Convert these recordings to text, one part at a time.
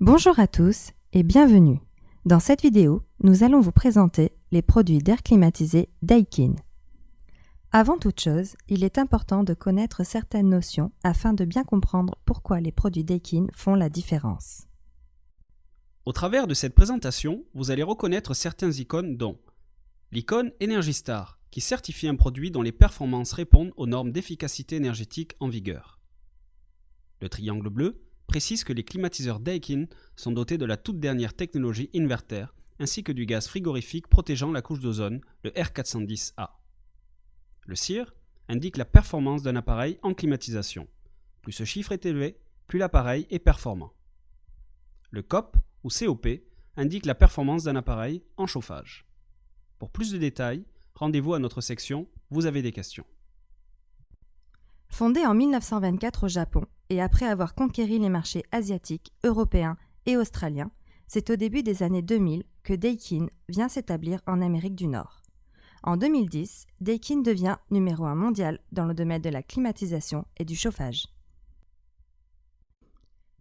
Bonjour à tous et bienvenue. Dans cette vidéo, nous allons vous présenter les produits d'air climatisé Daikin. Avant toute chose, il est important de connaître certaines notions afin de bien comprendre pourquoi les produits Daikin font la différence. Au travers de cette présentation, vous allez reconnaître certains icônes dont l'icône Energy Star, qui certifie un produit dont les performances répondent aux normes d'efficacité énergétique en vigueur. Le triangle bleu précise que les climatiseurs Daikin sont dotés de la toute dernière technologie inverter, ainsi que du gaz frigorifique protégeant la couche d'ozone, le R410A. Le CIR indique la performance d'un appareil en climatisation. Plus ce chiffre est élevé, plus l'appareil est performant. Le COP ou COP indique la performance d'un appareil en chauffage. Pour plus de détails, rendez-vous à notre section « Vous avez des questions ». Fondé en 1924 au Japon et après avoir conquéri les marchés asiatiques, européens et australiens, c'est au début des années 2000 que Daikin vient s'établir en Amérique du Nord. En 2010, Daikin devient numéro 1 mondial dans le domaine de la climatisation et du chauffage.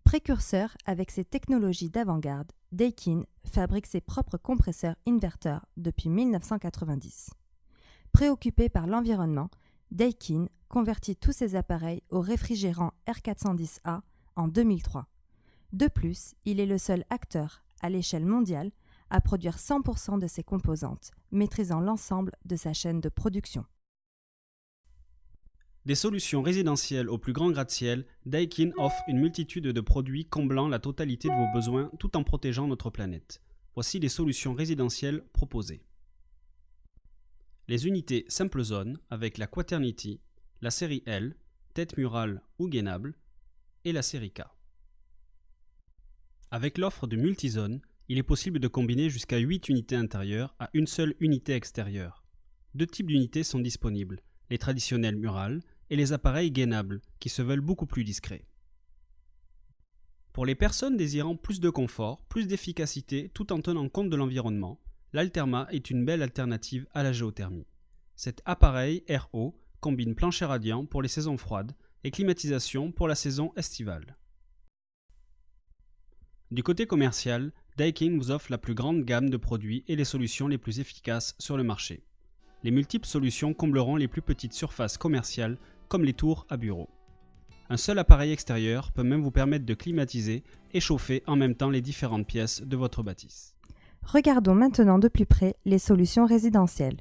Précurseur avec ses technologies d'avant-garde, Daikin fabrique ses propres compresseurs inverteurs depuis 1990. Préoccupé par l'environnement, Daikin convertit tous ses appareils au réfrigérant R410A en 2003. De plus, il est le seul acteur à l'échelle mondiale à produire 100% de ses composantes, maîtrisant l'ensemble de sa chaîne de production. Des solutions résidentielles au plus grand gratte-ciel, Daikin offre une multitude de produits comblant la totalité de vos besoins tout en protégeant notre planète. Voici les solutions résidentielles proposées. Les unités simple zone avec la Quaternity, la série L, tête murale ou gainable, et la série K. Avec l'offre de multizone, il est possible de combiner jusqu'à 8 unités intérieures à une seule unité extérieure. Deux types d'unités sont disponibles, les traditionnelles murales et les appareils gainables, qui se veulent beaucoup plus discrets. Pour les personnes désirant plus de confort, plus d'efficacité tout en tenant compte de l'environnement, l'Alterma est une belle alternative à la géothermie. Cet appareil RO combine plancher radiant pour les saisons froides et climatisation pour la saison estivale. Du côté commercial, Daikin vous offre la plus grande gamme de produits et les solutions les plus efficaces sur le marché. Les multiples solutions combleront les plus petites surfaces commerciales comme les tours à bureaux. Un seul appareil extérieur peut même vous permettre de climatiser et chauffer en même temps les différentes pièces de votre bâtisse. Regardons maintenant de plus près les solutions résidentielles.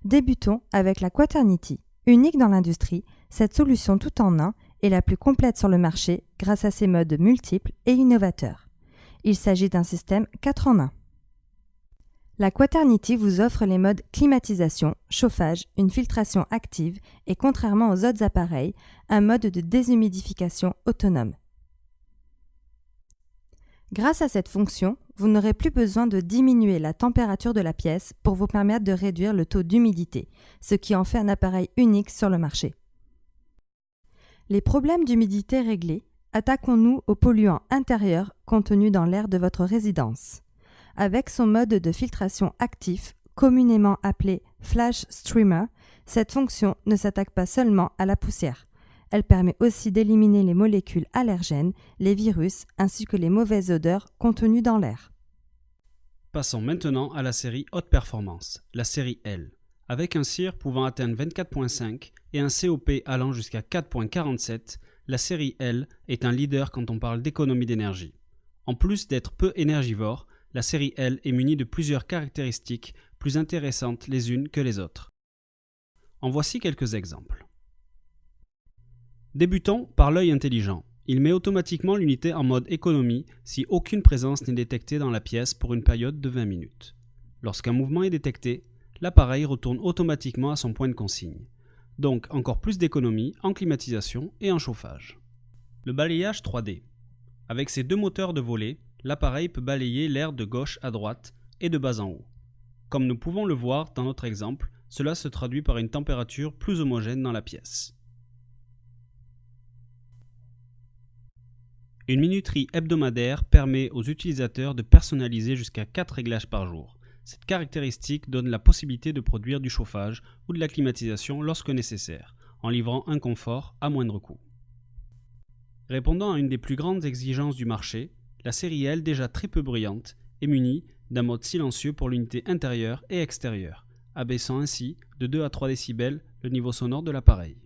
Débutons avec la Quaternity. Unique dans l'industrie, cette solution tout en un est la plus complète sur le marché grâce à ses modes multiples et innovateurs. Il s'agit d'un système 4 en 1. La Quaternity vous offre les modes climatisation, chauffage, une filtration active et contrairement aux autres appareils, un mode de déshumidification autonome. Grâce à cette fonction, vous n'aurez plus besoin de diminuer la température de la pièce pour vous permettre de réduire le taux d'humidité, ce qui en fait un appareil unique sur le marché. Les problèmes d'humidité réglés, attaquons-nous aux polluants intérieurs contenus dans l'air de votre résidence. Avec son mode de filtration actif, communément appelé Flash Streamer, cette fonction ne s'attaque pas seulement à la poussière. Elle permet aussi d'éliminer les molécules allergènes, les virus ainsi que les mauvaises odeurs contenues dans l'air. Passons maintenant à la série haute performance, la série L. Avec un CIR pouvant atteindre 24.5 et un COP allant jusqu'à 4.47, la série L est un leader quand on parle d'économie d'énergie. En plus d'être peu énergivore, la série L est munie de plusieurs caractéristiques plus intéressantes les unes que les autres. En voici quelques exemples. Débutons par l'œil intelligent. Il met automatiquement l'unité en mode économie si aucune présence n'est détectée dans la pièce pour une période de 20 minutes. Lorsqu'un mouvement est détecté, l'appareil retourne automatiquement à son point de consigne. Donc encore plus d'économie en climatisation et en chauffage. Le balayage 3D. Avec ses deux moteurs de volet, l'appareil peut balayer l'air de gauche à droite et de bas en haut. Comme nous pouvons le voir dans notre exemple, cela se traduit par une température plus homogène dans la pièce. Une minuterie hebdomadaire permet aux utilisateurs de personnaliser jusqu'à 4 réglages par jour. Cette caractéristique donne la possibilité de produire du chauffage ou de la climatisation lorsque nécessaire, en livrant un confort à moindre coût. Répondant à une des plus grandes exigences du marché, La série L, déjà très peu bruyante, est munie d'un mode silencieux pour l'unité intérieure et extérieure, abaissant ainsi de 2 à 3 décibels le niveau sonore de l'appareil.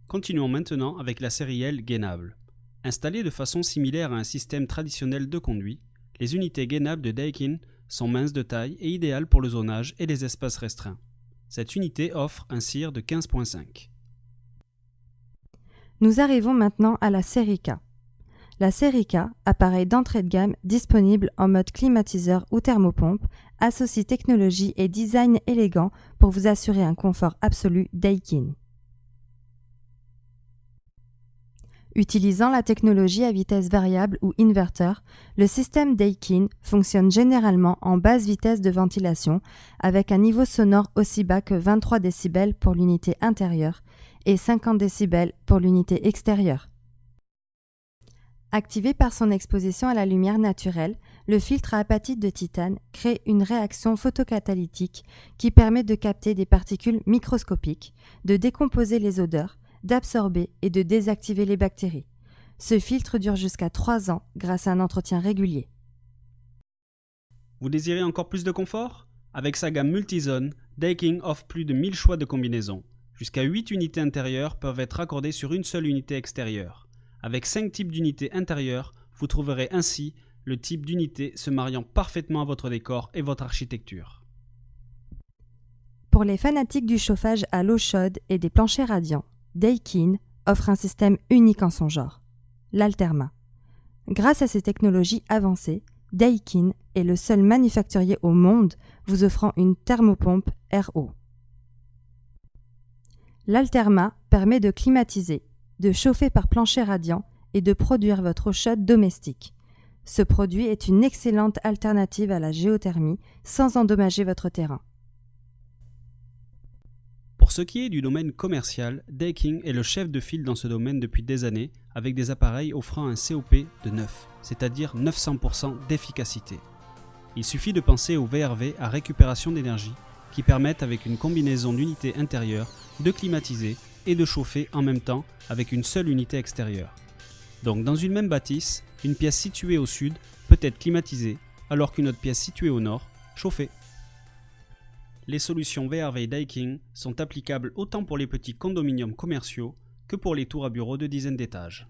Continuons maintenant avec la série L gainable. Installées de façon similaire à un système traditionnel de conduit, les unités gainables de Daikin sont minces de taille et idéales pour le zonage et les espaces restreints. Cette unité offre un CIR de 15.5. Nous arrivons maintenant à la série K. La série K, appareil d'entrée de gamme disponible en mode climatiseur ou thermopompe, associe technologie et design élégant pour vous assurer un confort absolu Daikin. Utilisant la technologie à vitesse variable ou inverteur, le système Daikin fonctionne généralement en basse vitesse de ventilation avec un niveau sonore aussi bas que 23 décibels pour l'unité intérieure et 50 décibels pour l'unité extérieure. Activé par son exposition à la lumière naturelle, le filtre à apatite de titane crée une réaction photocatalytique qui permet de capter des particules microscopiques, de décomposer les odeurs, d'absorber et de désactiver les bactéries. Ce filtre dure jusqu'à 3 ans grâce à un entretien régulier. Vous désirez encore plus de confort? Avec sa gamme multizone, Daikin offre plus de 1000 choix de combinaisons. Jusqu'à 8 unités intérieures peuvent être accordées sur une seule unité extérieure. Avec 5 types d'unités intérieures, vous trouverez ainsi le type d'unité se mariant parfaitement à votre décor et votre architecture. Pour les fanatiques du chauffage à l'eau chaude et des planchers radiants, Daikin offre un système unique en son genre, l'Alterma. Grâce à ses technologies avancées, Daikin est le seul manufacturier au monde vous offrant une thermopompe RO. L'Alterma permet de climatiser, de chauffer par plancher radiant et de produire votre eau chaude domestique. Ce produit est une excellente alternative à la géothermie sans endommager votre terrain. Pour ce qui est du domaine commercial, Daikin est le chef de file dans ce domaine depuis des années avec des appareils offrant un COP de 9, c'est-à-dire 900% d'efficacité. Il suffit de penser au VRV à récupération d'énergie qui permettent avec une combinaison d'unités intérieures de climatiser et de chauffer en même temps avec une seule unité extérieure. Donc dans une même bâtisse, une pièce située au sud peut être climatisée alors qu'une autre pièce située au nord chauffée. Les solutions VRV Daikin sont applicables autant pour les petits condominiums commerciaux que pour les tours à bureaux de dizaines d'étages.